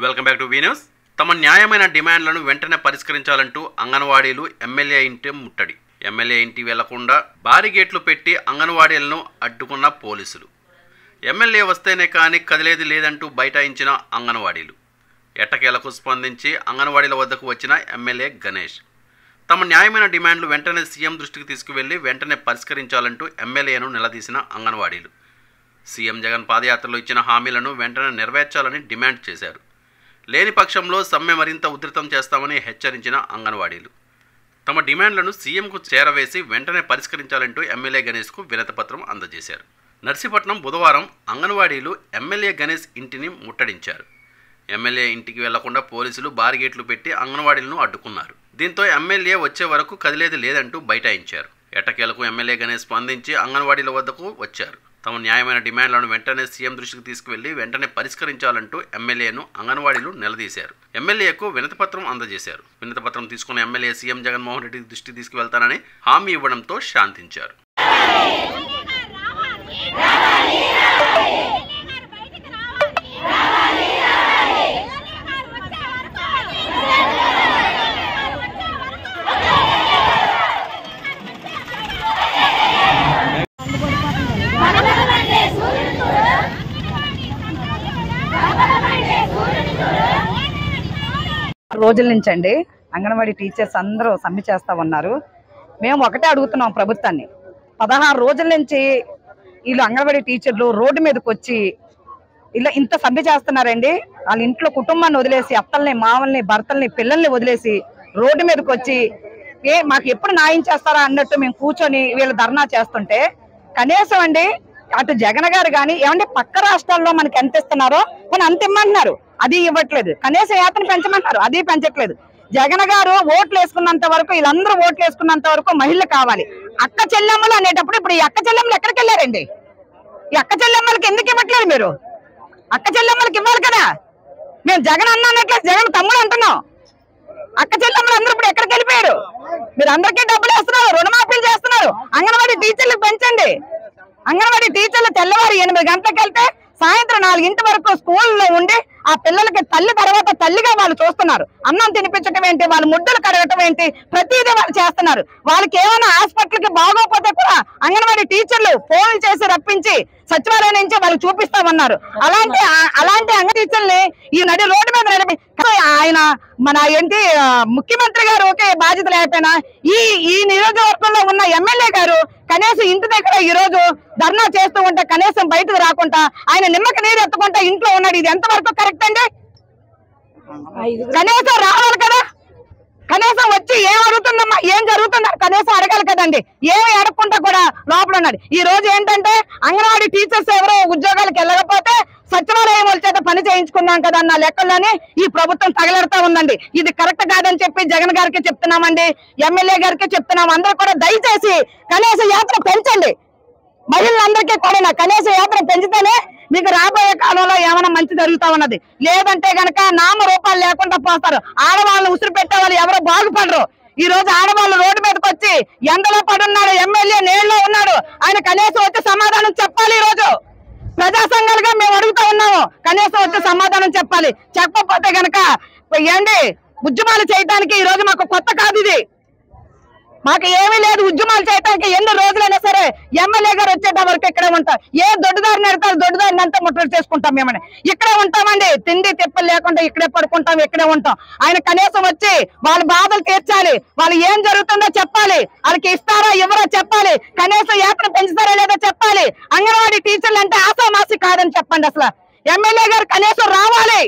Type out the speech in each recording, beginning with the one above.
Welcome back to V news. తమ న్యాయమైన డిమాండ్లను వెంటనే పరిష్కరించాలంటూ అంగన్వాడీలు ఎమ్మెల్యే ఇంటి ముట్టడి. ఎమ్మెల్యే ఇంటి వెళ్లకుండా భారీ గేట్లు పెట్టి అంగన్వాడీలను అడ్డుకున్న పోలీసులు. ఎమ్మెల్యే వస్తేనే కానీ కదిలేది లేదంటూ బైఠాయించిన అంగన్వాడీలు. ఎట్టకేలకు స్పందించి అంగన్వాడీల వద్దకు వచ్చిన ఎమ్మెల్యే గణేష్ తమ న్యాయమైన డిమాండ్లు వెంటనే సీఎం దృష్టికి తీసుకువెళ్లి వెంటనే పరిష్కరించాలంటూ ఎమ్మెల్యేను నిలదీసిన అంగన్వాడీలు సీఎం జగన్ పాదయాత్రలో ఇచ్చిన హామీలను వెంటనే నెరవేర్చాలని డిమాండ్ చేశారు. లేని పక్షంలో సమ్మె మరింత ఉధృతం చేస్తామని హెచ్చరించిన అంగన్వాడీలు తమ డిమాండ్లను సీఎంకు చేరవేసి వెంటనే పరిష్కరించాలంటూ ఎమ్మెల్యే గణేష్కు వినతిపత్రం అందజేశారు. నర్సీపట్నం బుధవారం అంగన్వాడీలు ఎమ్మెల్యే గణేష్ ఇంటిని ముట్టడించారు. ఎమ్మెల్యే ఇంటికి వెళ్లకుండా పోలీసులు బారిగేట్లు పెట్టి అంగన్వాడీలను అడ్డుకున్నారు. దీంతో ఎమ్మెల్యే వచ్చే వరకు కదిలేది లేదంటూ బైఠాయించారు. ఎట్టకేలకు ఎమ్మెల్యే గణేష్ స్పందించి అంగన్వాడీల వద్దకు వచ్చారు. తమ న్యాయమైన డిమాండ్లను వెంటనే సీఎం దృష్టికి తీసుకువెళ్లి వెంటనే పరిష్కరించాలంటూ ఎమ్మెల్యేను అంగన్వాడీలు నిలదీశారు. ఎమ్మెల్యేకు వినతిపత్రం అందజేశారు. వినతిపత్రం తీసుకున్న ఎమ్మెల్యే సీఎం జగన్మోహన్ రెడ్డి దృష్టికి తీసుకువెళ్తానని హామీ ఇవ్వడంతో శాంతించారు. రోజుల నుంచి అండి అంగన్వాడీ టీచర్స్ అందరూ సమ్మె చేస్తా ఉన్నారు. మేము ఒకటే అడుగుతున్నాం ప్రభుత్వాన్ని, 16 రోజుల నుంచి వీళ్ళు అంగన్వాడీ టీచర్లు రోడ్డు మీదకి వచ్చి ఇలా ఇంత సమ్మె చేస్తున్నారండి. వాళ్ళ ఇంట్లో కుటుంబాన్ని వదిలేసి అత్తల్ని, మామల్ని, భర్తల్ని, పిల్లల్ని వదిలేసి రోడ్డు మీదకి వచ్చి మాకు ఎప్పుడు న్యాయం చేస్తారా అన్నట్టు మేము కూర్చొని వీళ్ళు ధర్నా చేస్తుంటే కనీసం అండి అటు జగన్ గారు కానీ ఏమంటే పక్క రాష్ట్రాల్లో మనకి ఎంత ఇస్తున్నారో మనం అంత ఇమ్మంటున్నారు, అది ఇవ్వట్లేదు. కనీసం యాతను పెంచమంటారు, అది పెంచట్లేదు. జగన్ గారు ఓట్లు వేసుకున్నంత వరకు, వీళ్ళందరూ ఓట్లు వేసుకున్నంత వరకు మహిళలు కావాలి. అక్క చెల్లెమ్మలు అనేటప్పుడు ఇప్పుడు ఈ అక్క చెల్లెమ్మలు ఎక్కడికి వెళ్ళారండి? ఈ అక్క చెల్లెమ్మలకి ఎందుకు ఇవ్వట్లేదు? మీరు అక్క చెల్లెమ్మలకి ఇవ్వాలి కదా. మేము జగన్ అన్నట్లే జగన్ తమ్ముడు అంటున్నాం. అక్క చెల్లెమ్మలు అందరూ ఇప్పుడు ఎక్కడికి వెళ్ళిపోయారు? మీరు అందరికీ డబ్బులు వేస్తున్నారు, రుణమాఫీలు చేస్తున్నారు. అంగన్వాడీ టీచర్లు పెంచండి. అంగన్వాడీ టీచర్లు తెల్లవారు 8 గంటలకు వెళ్తే సాయంత్రం 4 వరకు స్కూల్లో ఉండి ఆ పిల్లలకి తల్లి తర్వాత తల్లిగా వాళ్ళు చూస్తున్నారు. అన్నం తినిపించడం ఏంటి, వాళ్ళు ముద్దలు కడగటం ఏంటి, ప్రతిదీ వాళ్ళు చేస్తున్నారు. వాళ్ళకి ఏమైనా హాస్పిటల్కి బాగోకపోతే కూడా అంగన్వాడీ టీచర్లు ఫోన్లు చేసి రప్పించి సచివాలయం నుంచి వాళ్ళు చూపిస్తామన్నారు. అలాంటి అంగ టీచర్ని ఈ నడి రోడ్డు మీద నడిపి ఆయన మన ఏంటి ముఖ్యమంత్రి గారు ఒకే బాధ్యత లేకపోయినా ఈ నియోజకవర్గంలో ఉన్న ఎమ్మెల్యే గారు కనీసం ఇంటి దగ్గర ఈ రోజు ధర్నా చేస్తూ ఉంటే కనీసం బయటకు రాకుండా ఆయన నిమ్మకి నీరు ఎత్తుకుంటే ఇంట్లో ఉన్నాడు. ఇది ఎంతవరకు కరెక్ట్ అండి? కనీసం రావాలి కదా, కనీసం వచ్చి ఏం అడుగుతుందమ్మా, ఏం జరుగుతుందో కనీసం అడగాలి కదండి. ఏమి అడగకుండా కూడా లోపల ఉన్నాడు. ఈ రోజు ఏంటంటే అంగన్వాడీ టీచర్స్ ఎవరో ఉద్యోగాలకు వెళ్ళకపోతే సచివాలయం వాళ్ళ చేత పని చేయించుకున్నాం కదా అన్న లెక్కల్లోనే ఈ ప్రభుత్వం తగలెడతా ఉందండి. ఇది కరెక్ట్ కాదని చెప్పి జగన్ గారికి చెప్తున్నామండి, ఎమ్మెల్యే గారికి చెప్తున్నాం. అందరూ కూడా దయచేసి కనీస యాత్ర పెంచండి. మహిళలందరికీ కూడా కనీస యాత్ర పెంచితేనే మీకు రాబోయే కాలంలో ఏమైనా మంచి జరుగుతా ఉన్నది. లేదంటే గనక నామరూపాలు లేకుండా పోతారు. ఆడవాళ్ళని ఉసిరి పెట్టే వాళ్ళు ఎవరో బాగుపడరు. ఈ రోజు ఆడవాళ్ళు రోడ్డు మీదకి వచ్చి ఎండలో పడున్నాడు, ఎమ్మెల్యే నీళ్ళలో ఉన్నాడు, ఆయన కనీసం వచ్చి సమాధానం చెప్పాలి. ఈ రోజు ప్రజా సంఘాలుగా మేము అడుగుతా ఉన్నాము, కనీసం వచ్చి సమాధానం చెప్పాలి. చెప్పకపోతే గనక ఏంటి ఉద్యమాలు చేయడానికి ఈ రోజు మాకు కొత్త కాదు, ఇది మాకు ఏమీ లేదు. ఉద్యమాలు చేయడానికి ఎన్ని రోజులైనా సరే ఎమ్మెల్యే గారు వచ్చేట వరకు ఇక్కడే ఉంటాం. ఏ దొడ్డుదారిని ఎడతారు, దొడ్డుదారిని అంతా ముట్టడి చేసుకుంటాం. మేమని ఇక్కడే ఉంటామండి, తిండి తిప్పలు లేకుండా ఇక్కడే పడుకుంటాం, ఇక్కడే ఉంటాం. ఆయన కనీసం వచ్చి వాళ్ళ బాధలు తీర్చాలి, వాళ్ళు ఏం జరుగుతుందో చెప్పాలి, వాళ్ళకి ఇస్తారా ఇవ్వరా చెప్పాలి, కనీసం యాత్ర పెంచుతారా లేదో చెప్పాలి. అంగన్వాడీ టీచర్లు అంటే ఆసామాసి కాదని చెప్పండి. అసలు ఎమ్మెల్యే గారు కనీసం రావాలి.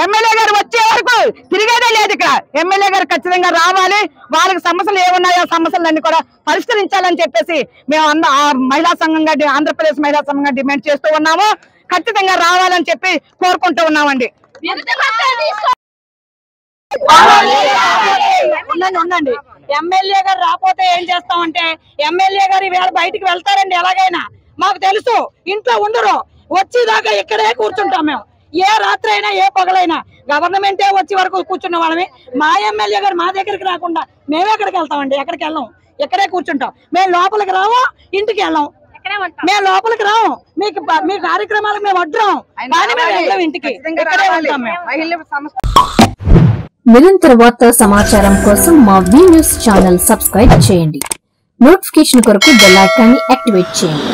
ఎమ్మెల్యే గారు వచ్చే వరకు తిరిగేదే లేదు ఇక్కడ. ఎమ్మెల్యే గారు ఖచ్చితంగా రావాలి. వాళ్ళకి సమస్యలు ఏమున్నాయో సమస్యలన్నీ కూడా పరిష్కరించాలని చెప్పేసి మేము మహిళా సంఘంగా, ఆంధ్రప్రదేశ్ మహిళా సంఘంగా డిమాండ్ చేస్తూ ఉన్నాము. ఖచ్చితంగా రావాలని చెప్పి కోరుకుంటూ ఉన్నామండి. ఉండండి, ఎమ్మెల్యే గారు రాకపోతే ఏం చేస్తామంటే ఎమ్మెల్యే గారు ఈవేళ బయటికి వెళ్తారండి. ఎలాగైనా మాకు తెలుసు, ఇంట్లో ఉండరు, వచ్చేదాకా ఇక్కడే కూర్చుంటాం మేము. ఏ రాత్రి అయినా ఏ పగలైనా గవర్నమెంటే వచ్చే వరకు కూర్చున్న వాళ్ళమే. మా ఎమ్మెల్యే గారు మా దగ్గరికి రాకుండా మేమే ఎక్కడికి వెళ్తామండి? ఎక్కడికి వెళ్ళాం, ఇక్కడే కూర్చుంటాం. మేము లోపలికి రాము, ఇంటికి వెళ్ళాం. మేము లోపలికి రాము, మీ కార్యక్రమాలకు మేము వడ్రాం, కానీ మేము వెళ్ళాం ఇంటికి, ఇక్కడే ఉంటాం మేము. నిరంతర వార్తా సమాచారం కోసం మా వి న్యూస్ ఛానల్ సబ్స్క్రైబ్ చేయండి. నోటిఫికేషన్ కొరకు బెల్ ఐకాన్ ని యాక్టివేట్ చేయండి.